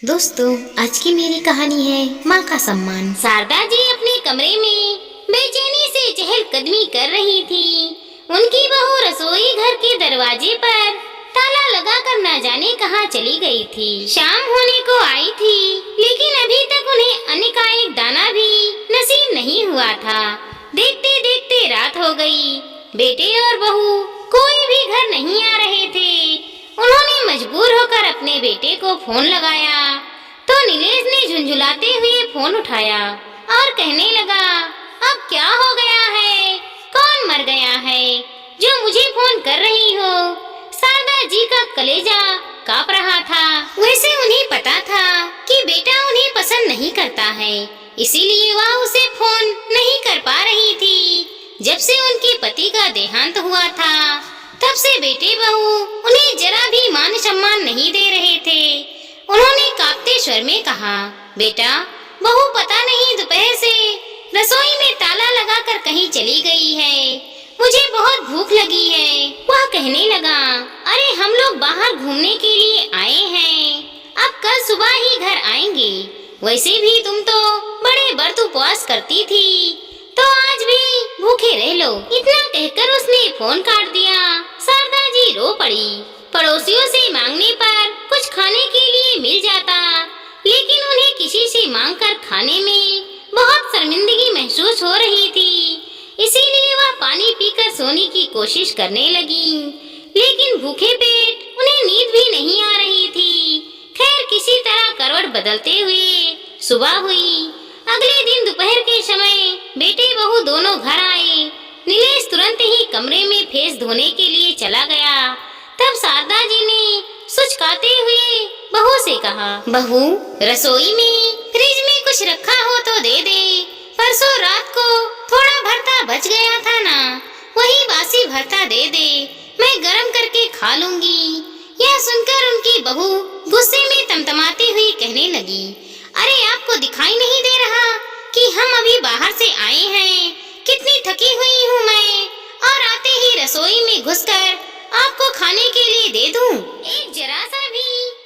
दोस्तों, आज की मेरी कहानी है माँ का सम्मान। शारदा जी अपने कमरे में बेचैनी से चहलकदमी कर रही थी। उनकी बहू रसोई घर के दरवाजे पर ताला लगा कर न जाने कहाँ चली गई थी। शाम होने को आई थी, लेकिन अभी तक उन्हें अन्न का एक दाना भी नसीब नहीं हुआ था। देखते देखते रात हो गई। बेटे और बहू कोई भी घर नहीं आ रहे थे। उन्होंने मजबूर होकर अपने बेटे को फोन लगाया तो नीलेश ने झुंझुलाते हुए फोन उठाया और कहने लगा, अब क्या हो गया है? कौन मर गया है जो मुझे फोन कर रही हो? शारदा जी का कलेजा कांप रहा था। वैसे उन्हें पता था कि बेटा उन्हें पसंद नहीं करता है, इसीलिए वह उसे फोन नहीं कर पा रही थी। जब से उनके पति का देहांत हुआ था, तब से बेटे बहू उन्हें जरा भी मान सम्मान नहीं दे रहे थे। उन्होंने कांपते स्वर में कहा, बेटा, बहू पता नहीं दोपहर से रसोई में ताला लगाकर कहीं चली गई है। मुझे बहुत भूख लगी है। वह कहने लगा, अरे हम लोग बाहर घूमने के लिए आए हैं, अब कल सुबह ही घर आएंगे। वैसे भी तुम तो बड़े व्रत उपवास करती थी, तो आज भी भूखे रह लो। इतना कहकर उसने फोन काट दिया। शारदा जी रो पड़ी। पड़ोसियों से मांगने पर कुछ खाने के लिए मिल जाता, लेकिन उन्हें किसी से मांगकर खाने में बहुत शर्मिंदगी महसूस हो रही थी। इसीलिए वह पानी पीकर सोने की कोशिश करने लगी, लेकिन भूखे पेट उन्हें नींद भी नहीं आ रही थी। खैर, किसी तरह करवट बदलते हुए सुबह हुई। अगले दिन दोपहर के समय बेटे बहू दोनों घर आए। नीलेश तुरंत ही कमरे में फेस धोने के लिए चला गया। तब शारदा जी ने सुचकाते हुए बहू से कहा, बहू, रसोई में फ्रिज में कुछ रखा हो तो दे दे। परसों रात को थोड़ा भरता बच गया था ना, वही बासी भरता दे दे, मैं गरम करके खा लूंगी। यह सुनकर उनकी बहू गुस्से में तमतमाती हुई कहने लगी, अरे आपको दिखाई नहीं दे रहा कि हम अभी बाहर से आए हैं? कितनी थकी हुई हूँ मैं, और आते ही रसोई में घुसकर आपको खाने के लिए दे दूं? एक जरा सा भी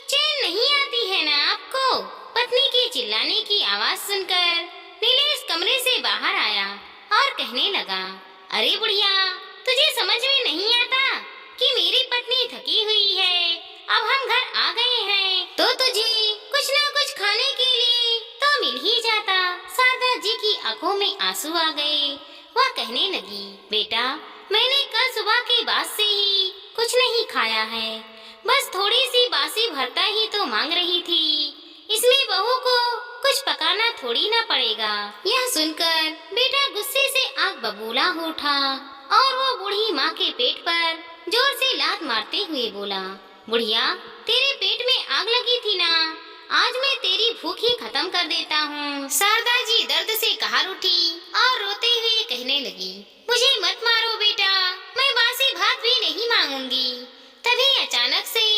चैन नहीं आती है ना आपको? पत्नी के चिल्लाने की आवाज सुनकर नीलेश कमरे से बाहर आया और कहने लगा, अरे बुढ़िया, तुझे समझ में नहीं आता कि मेरी पत्नी थकी हुई है, अब हम घर आ गए हैं तो तुझे कुछ ना कुछ खाने के लिए तो मिल ही जाता। शारदा जी की आंखों में आंसू आ गए। वह कहने लगी, बेटा, मैंने कल सुबह के बाद से ही कुछ नहीं खाया है, बस थोड़ी सी बासी भरता ही तो मांग रही थी। इसमें बहू को कुछ पकाना थोड़ी ना पड़ेगा। यह सुनकर बेटा गुस्से से आग बबूला हो उठा और वो बूढ़ी माँ के पेट पर जोर से लात मारते हुए बोला, बुढ़िया, तेरे पेट में आग लगी थी ना, आज मैं तेरी भूख ही खत्म कर देता हूँ। शारदा जी दर्द से कहार उठी और रोते हुए कहने लगी, मुझे मत मारो बेटा, मैं बासी भात भी नहीं मांगूंगी। तभी अचानक से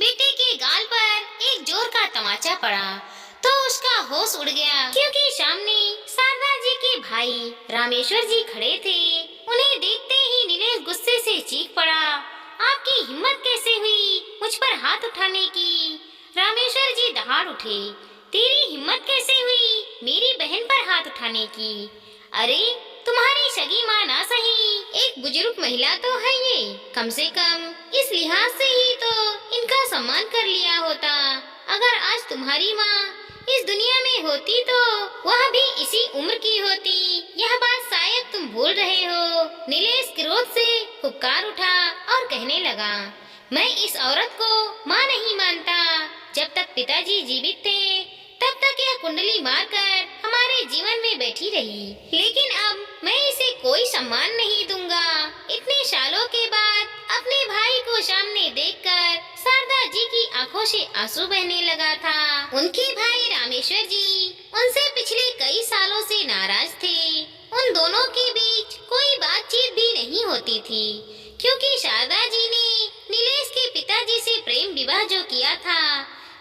बेटे के गाल पर एक जोर का तमाचा पड़ा तो उसका होश उड़ गया, क्योंकि सामने शारदा जी के भाई रामेश्वर जी खड़े थे। उन्हें देखते ही नीलेश गुस्से से चीख पड़ा, आपकी हिम्मत कैसे हुई मुझ पर हाथ उठाने की? रामेश्वर जी दहाड़ उठे, तेरी हिम्मत कैसे हुई मेरी बहन पर हाथ उठाने की? अरे, तुम्हारी सगी माँ ना सही, एक बुजुर्ग महिला तो है ये, कम से कम इस लिहाज से ही तो इनका सम्मान कर लिया होता। अगर आज तुम्हारी माँ इस दुनिया में होती तो वह भी इसी उम्र की होती। यह बात शायद तुम भूल रहे हो। नीलेश क्रोध से फुफकार उठा और कहने लगा, मैं इस औरत को माँ नहीं मानता। जब तक पिताजी जीवित थे, तब तक यह कुंडली मारकर हमारे जीवन में बैठी रही, लेकिन अब मैं इसे कोई सम्मान नहीं दूंगा। इतने सालों के बाद अपने भाई को सामने देखकर शारदा जी की आंखों से आंसू बहने लगा था। उनके भाई रामेश्वर जी उनसे पिछले कई सालों से नाराज थे। उन दोनों के बीच कोई बातचीत भी नहीं होती थी, क्योंकि शारदा जी ने नीलेश के पिताजी से प्रेम विवाह जो किया था।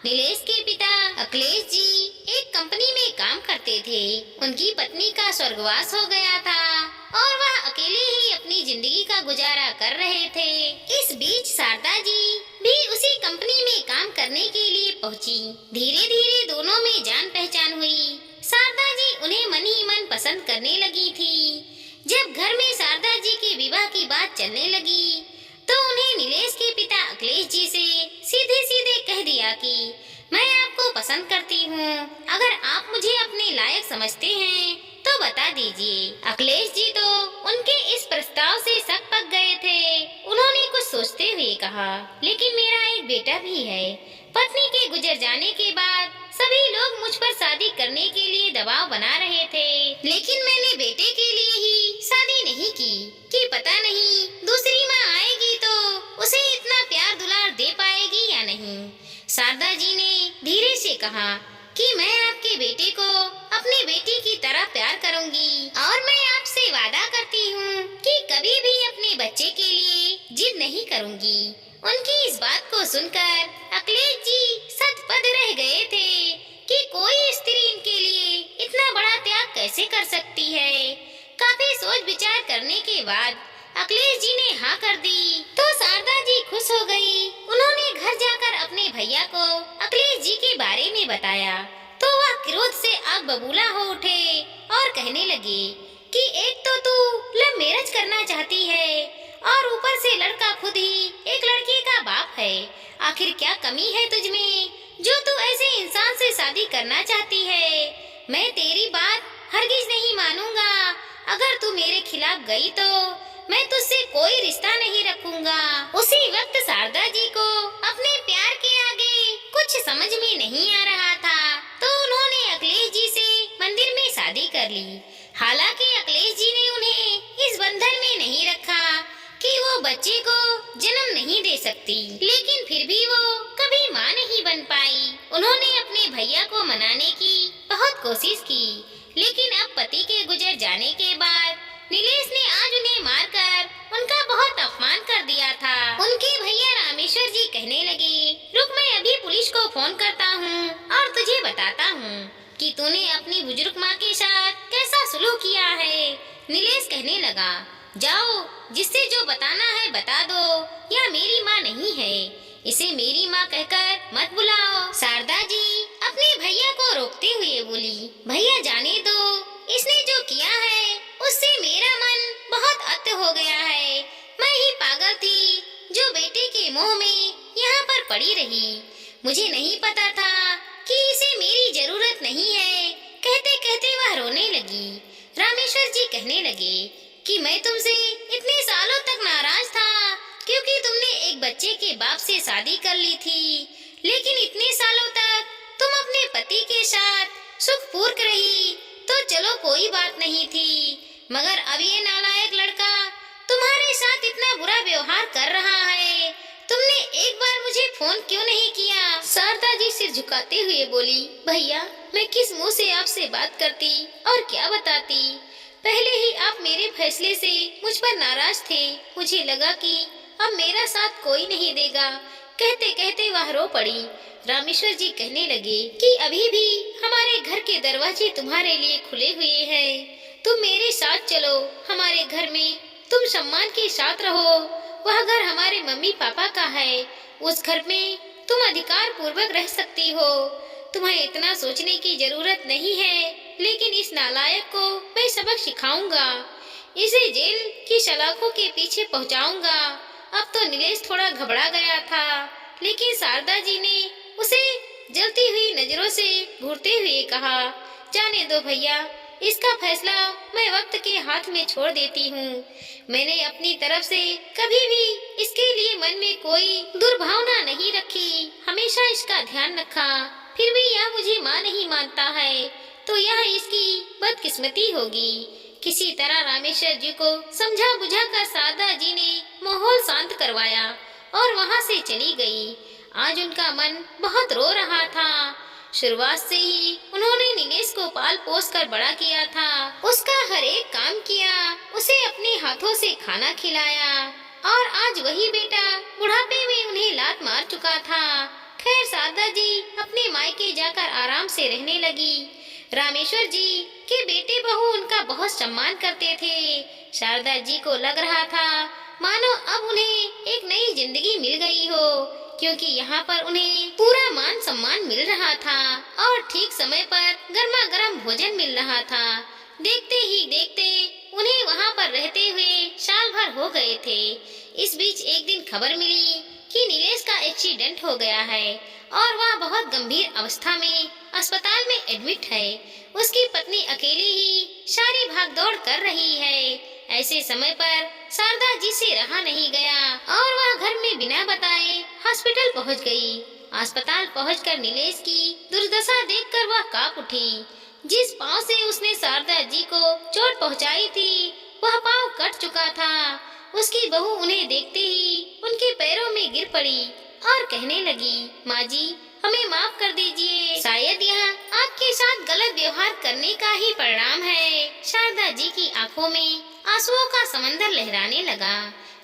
नीलेश के पिता अखिलेश जी एक कंपनी में काम करते थे। उनकी पत्नी का स्वर्गवास हो गया था और वह अकेले ही अपनी जिंदगी का गुजारा कर रहे थे। इस बीच शारदा जी भी उसी कंपनी में काम करने के लिए पहुंची। धीरे धीरे दोनों में जान पहचान हुई। शारदा जी उन्हें मन ही मन पसंद करने लगी थी। जब घर में शारदा जी के विवाह की बात चलने लगी तो उन्हें नीलेश के पिता अखिलेश जी से सीधे सीधे कह दिया कि मैं आपको पसंद करती हूँ। अगर आप मुझे अपने लायक समझते हैं तो बता दीजिए। अखिलेश जी तो उनके इस प्रस्ताव से शक पक गए थे। उन्होंने कुछ सोचते हुए कहा, लेकिन मेरा एक बेटा भी है। पत्नी के गुजर जाने के बाद सभी लोग मुझ पर शादी करने के लिए दबाव बना रहे थे, लेकिन मैंने बेटे के लिए ही शादी नहीं की कि पता नहीं दूसरी माँ आएगी तो उसे इतना प्यार दुलार दे पाएगी या नहीं। शारदा जी ने धीरे से कहा कि मैं आपके बेटे को अपनी बेटी की तरह प्यार करूंगी और मैं आपसे वादा करती हूँ कि कभी भी अपने बच्चे के लिए जिद नहीं करूंगी। उनकी इस बात को सुनकर अखिलेश जी सतपथ रह गए थे कि कोई स्त्री इनके लिए इतना बड़ा त्याग कैसे कर सकती है। काफी सोच विचार करने के बाद अखिलेश जी ने हाँ कर दी तो शारदा जी खुश हो गई। उन्होंने घर जाकर अपने भैया को अखिलेश जी के बारे में बताया तो वह क्रोध से आग बबूला हो उठे और कहने लगे कि एक तो तू लव मैरिज करना चाहती है और ऊपर से लड़का खुद ही एक लड़की का बाप है। आखिर क्या कमी है तुझ में जो तू ऐसे इंसान से शादी करना चाहती है। मैं तेरी बात हरगिज नहीं मानूंगा। अगर तू मेरे खिलाफ गई तो मैं तुझसे कोई रिश्ता नहीं रखूंगा। उसी वक्त शारदा जी को अपने प्यार के आगे कुछ समझ में नहीं आ रहा था तो उन्होंने अखिलेश जी से मंदिर में शादी कर ली। हालांकि अखिलेश जी ने उन्हें इस बंधन में नहीं रखा कि वो बच्चे को जन्म नहीं दे सकती, लेकिन फिर भी वो कभी माँ नहीं बन पाई। उन्होंने अपने भैया को मनाने की बहुत कोशिश की, लेकिन अब पति के गुजर जाने के बाद नीलेश ने आज उन्हें मारकर उनका बहुत अपमान कर दिया था। उनके भैया रामेश्वर जी कहने लगे, रुक मैं अभी पुलिस को फोन करता हूँ और तुझे बताता हूँ कि तूने अपनी बुजुर्ग माँ के साथ कैसा सुलूक किया है। नीलेश कहने लगा, जाओ जिससे जो बताना है बता दो, यह मेरी माँ नहीं है, इसे मेरी माँ कहकर मत बुलाओ। शारदा जी अपने भैया को रोकते हुए बोली, भैया जाने दो, इसने जो किया है उससे मेरा मन बहुत अत हो गया है। मैं ही पागल थी जो बेटे के मोह में यहाँ पर पड़ी रही। मुझे नहीं पता था कि इसे मेरी जरूरत नहीं है। कहते कहते वह रोने लगी। रामेश्वर जी कहने लगे कि मैं तुमसे इतने सालों तक नाराज था क्योंकि तुमने एक बच्चे के बाप से शादी कर ली थी, लेकिन इतने सालों तक तुम अपने पति के साथ सुखपूर्वक रही तो चलो कोई बात नहीं थी, मगर अब ये नालायक लड़का तुम्हारे साथ इतना बुरा व्यवहार कर रहा है। तुमने एक बार मुझे फोन क्यों नहीं किया? शारदा जी सिर झुकाते हुए बोली, भैया मैं किस मुंह से आपसे बात करती और क्या बताती। पहले ही आप मेरे फैसले से मुझ पर नाराज थे। मुझे लगा कि अब मेरा साथ कोई नहीं देगा। कहते कहते वह रो पड़ी। रामेश्वर जी कहने लगे कि अभी भी हमारे घर के दरवाजे तुम्हारे लिए खुले हुए हैं। तुम मेरे साथ चलो हमारे घर में, तुम सम्मान के साथ रहो। वह घर हमारे मम्मी पापा का है, उस घर में तुम अधिकार पूर्वक रह सकती हो। तुम्हें इतना सोचने की जरूरत नहीं है, लेकिन इस नालायक को मैं सबक सिखाऊंगा, इसे जेल की सलाखों के पीछे पहुंचाऊंगा। अब तो नीलेश थोड़ा घबरा गया था, लेकिन शारदा जी ने उसे जलती हुई नजरों से घूरते हुए कहा, जाने दो भैया, इसका फैसला मैं वक्त के हाथ में छोड़ देती हूँ। मैंने अपनी तरफ से कभी भी इसके लिए मन में कोई दुर्भावना नहीं रखी, हमेशा इसका ध्यान रखा। फिर भी यह मुझे माँ नहीं मानता है तो यह इसकी बदकिस्मती होगी। किसी तरह रामेश्वर जी को समझा बुझा कर शारदा जी ने माहौल शांत करवाया और वहाँ से चली गई। आज उनका मन बहुत रो रहा था। शुरुआत से ही उन्होंने नीलेश को पाल पोस कर बड़ा किया था, उसका हर एक काम किया, उसे अपने हाथों से खाना खिलाया और आज वही बेटा बुढ़ापे में उन्हें लात मार चुका था। खैर शारदा जी अपने मायके जाकर आराम से रहने लगी। रामेश्वर जी के बेटे बहू उनका बहुत सम्मान करते थे। शारदा जी को लग रहा था मानो अब उन्हें एक नई जिंदगी मिल गई हो। क्योंकि यहाँ पर उन्हें पूरा मान सम्मान मिल रहा था और ठीक समय पर गर्मा गर्म भोजन मिल रहा था। देखते ही देखते उन्हें वहाँ पर रहते हुए साल भर हो गए थे। इस बीच एक दिन खबर मिली कि नीलेश का एक्सीडेंट हो गया है और वह बहुत गंभीर अवस्था में अस्पताल में एडमिट है। उसकी पत्नी अकेली ही सारी भागदौड़ कर रही है। ऐसे समय पर शारदा जी से रहा नहीं गया और वह घर में बिना बताए हॉस्पिटल पहुंच गई। अस्पताल पहुंचकर नीलेश की दुर्दशा देखकर वह कांप उठी। जिस पांव से उसने शारदा जी को चोट पहुंचाई थी वह पांव कट चुका था। उसकी बहू उन्हें देखते ही उनके पैरों में गिर पड़ी और कहने लगी, माँ जी हमें माफ कर दीजिए, शायद यह आपके साथ गलत व्यवहार करने का ही परिणाम है। शारदा जी की आंखों में आंसुओं का समंदर लहराने लगा।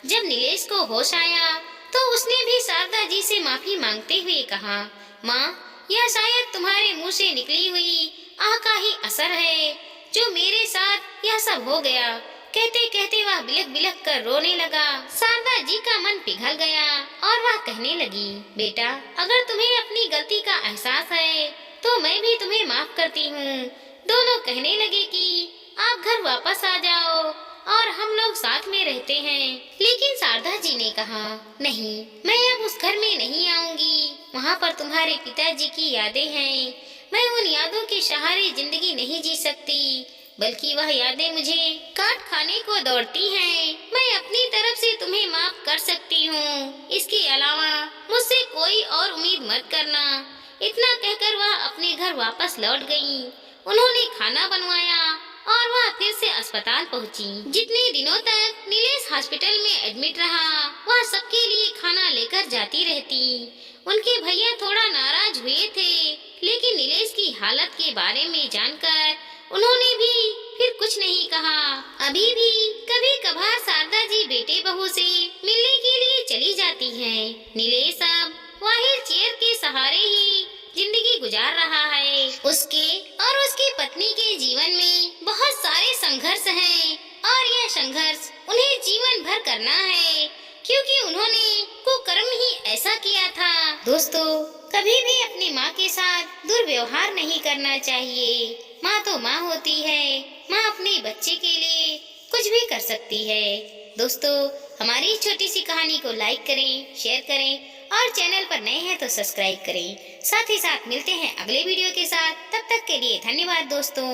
जब नीलेश को होश आया तो उसने भी शारदा जी से माफी मांगते हुए कहा, माँ यह शायद तुम्हारे मुंह से निकली हुई आह का ही असर है जो मेरे साथ यह सब हो गया। कहते कहते वह बिलख बिलख कर रोने लगा। शारदा जी का मन पिघल गया और वह कहने लगी, बेटा अगर तुम्हें अपनी गलती का एहसास है तो मैं भी तुम्हें माफ करती हूँ। दोनों कहने लगे कि आप घर वापस आ जाओ और हम लोग साथ में रहते हैं। लेकिन शारदा जी ने कहा, नहीं मैं अब उस घर में नहीं आऊंगी। वहाँ पर तुम्हारे पिताजी की यादें हैं। मैं उन यादों के सहारे जिंदगी नहीं जी सकती, बल्कि वह यादें मुझे काट खाने को दौड़ती हैं। मैं अपनी तरफ से तुम्हें माफ कर सकती हूँ, इसके अलावा मुझसे कोई और उम्मीद मत करना। इतना कहकर वह अपने घर वापस लौट गई। उन्होंने खाना बनवाया और वह फिर से अस्पताल पहुंची। जितने दिनों तक नीलेश हॉस्पिटल में एडमिट रहा वह सबके लिए खाना लेकर जाती रहती। उनके भैया थोड़ा नाराज हुए थे, लेकिन नीलेश की हालत के बारे में जानकर उन्होंने भी फिर कुछ नहीं कहा। अभी भी कभी कभार शारदा जी बेटे बहू से मिलने के लिए चली जाती हैं। नीलेश अब व्हील चेयर के सहारे ही जिंदगी गुजार रहा है। उसके और उसकी पत्नी के जीवन में बहुत सारे संघर्ष हैं और यह संघर्ष उन्हें जीवन भर करना है, क्योंकि उन्होंने कुकर्म ही ऐसा किया था। दोस्तों कभी भी अपनी माँ के साथ दुर्व्यवहार नहीं करना चाहिए। माँ तो माँ होती है। माँ अपने बच्चे के लिए कुछ भी कर सकती है। दोस्तों हमारी छोटी सी कहानी को लाइक करें, शेयर करें और चैनल पर नए हैं तो सब्सक्राइब करें। साथ ही साथ मिलते हैं अगले वीडियो के साथ। तब तक के लिए धन्यवाद दोस्तों।